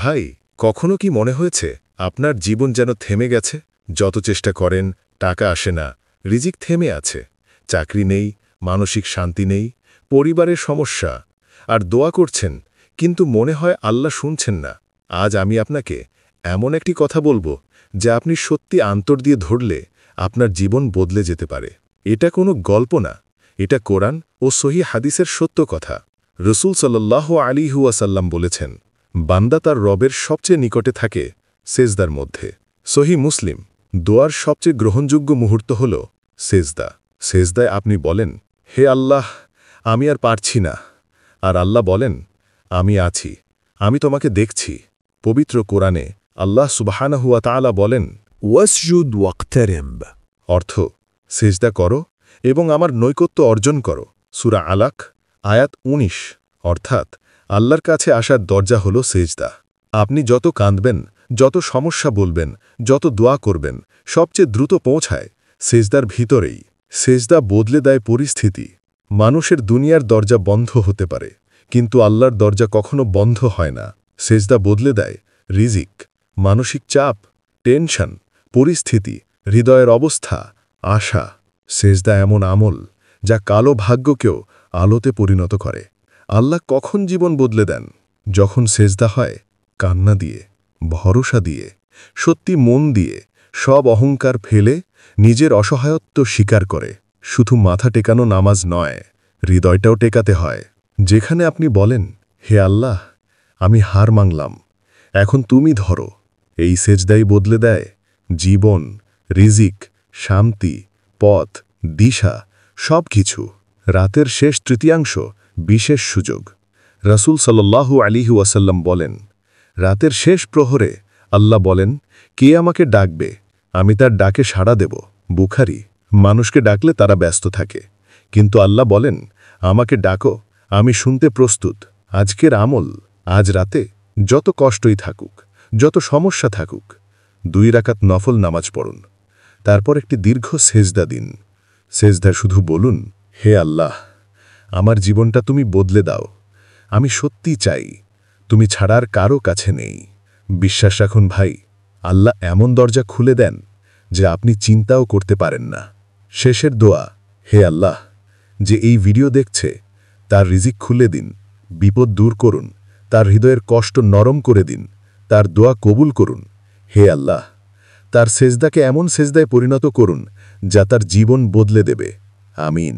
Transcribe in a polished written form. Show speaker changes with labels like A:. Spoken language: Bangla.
A: ভাই, কখনো কি মনে হয়েছে আপনার জীবন যেন থেমে গেছে? যত চেষ্টা করেন টাকা আসে না, রিজিক থেমে আছে, চাকরি নেই, মানসিক শান্তি নেই, পরিবারের সমস্যা, আর দোয়া করছেন কিন্তু মনে হয় আল্লাহ শুনছেন না। আজ আমি আপনাকে এমন একটি কথা বলবো যা আপনি সত্যি আন্তর দিয়ে ধরলে আপনার জীবন বদলে যেতে পারে। এটা কোনো গল্প না, এটা কোরআন ও সহি হাদিসের সত্য কথা। রসুল সাল্লাল্লাহু আলাইহি ওয়াসাল্লাম বলেছেন, বান্দা তার রবের সবচেয়ে নিকটে থাকে সেজদার মধ্যে। সহি মুসলিম। দোয়ার সবচেয়ে গ্রহণযোগ্য মুহূর্ত হল সেজদা। সেজদায় আপনি বলেন, হে আল্লাহ, আমি আর পারছি না, আর আল্লাহ বলেন, আমি আছি, আমি তোমাকে দেখছি। পবিত্র কোরআনে আল্লাহ সুবহানাহু ওয়া তাআলা বলেন,
B: ওয়াসজুদ ওয়াকতারিব,
A: অর্থ সেজদা করো এবং আমার নৈকট্য অর্জন করো। সূরা আলাক আয়াত ১৯। অর্থাৎ আল্লাহর কাছে আসার দরজা হল সেজদা। আপনি যত কাঁদবেন, যত সমস্যা বলবেন, যত দোয়া করবেন, সবচেয়ে দ্রুত পৌঁছায় সেজদার ভিতরেই। সেজদা বদলে দেয় পরিস্থিতি। মানুষের দুনিয়ার দরজা বন্ধ হতে পারে, কিন্তু আল্লাহর দরজা কখনো বন্ধ হয় না। সেজদা বদলে দেয় রিজিক, মানসিক চাপ, টেনশন, পরিস্থিতি, হৃদয়ের অবস্থা, আশা। সেজদা এমন আমল যা কালো ভাগ্যকেও আলোতে পরিণত করে। আল্লাহ কখন জীবন বদলে দেন? যখন সেজদা হয় কান্না দিয়ে, ভরসা দিয়ে, সত্যি মন দিয়ে, সব অহংকার ফেলে নিজের অসহায়ত্ব স্বীকার করে। শুধু মাথা টেকানো নামাজ নয়, হৃদয়টাও টেকাতে হয়। যেখানে আপনি বলেন, হে আল্লাহ, আমি হার মানলাম, এখন তুমি ধরো। এই সেজদাই বদলে দেয় জীবন, রিজিক, শান্তি, পথ, দিশা, সব কিছু। রাতের শেষ তৃতীয়াংশ বিশেষ সুযোগ। রাসূল সাল্লাল্লাহু আলাইহি ওয়াসাল্লাম বলেন, রাতের শেষ প্রহরে আল্লাহ বলেন, কে আমাকে ডাকবে, আমি তার ডাকে সাড়া দেব। বুখারী। মানুষকে ডাকলে তারা ব্যস্ত থাকে, কিন্তু আল্লাহ বলেন, আমাকে ডাকো, আমি শুনতে প্রস্তুত। আজকের আমল, আজ রাতে যত কষ্টই থাকুক, যত সমস্যা থাকুক, 2 রাকাত নফল নামাজ পড়ুন। তারপর একটি দীর্ঘ সেজদা দিন। সেজদা শুধু বলুন, হে আল্লাহ, আমার জীবনটা তুমি বদলে দাও। আমি সত্যি চাই, তুমি ছাড়ার কারো কাছে নেই। বিশ্বাস রাখুন ভাই, আল্লাহ এমন দরজা খুলে দেন যে আপনি চিন্তাও করতে পারেন না। শেষের দোয়া, হে আল্লাহ, যে এই ভিডিও দেখছে তার রিজিক খুলে দিন, বিপদ দূর করুন, তার হৃদয়ের কষ্ট নরম করে দিন, তার দোয়া কবুল করুন। হে আল্লাহ, তার সেজদাকে এমন সেজদায় পরিণত করুন যা তার জীবন বদলে দেবে। আমিন।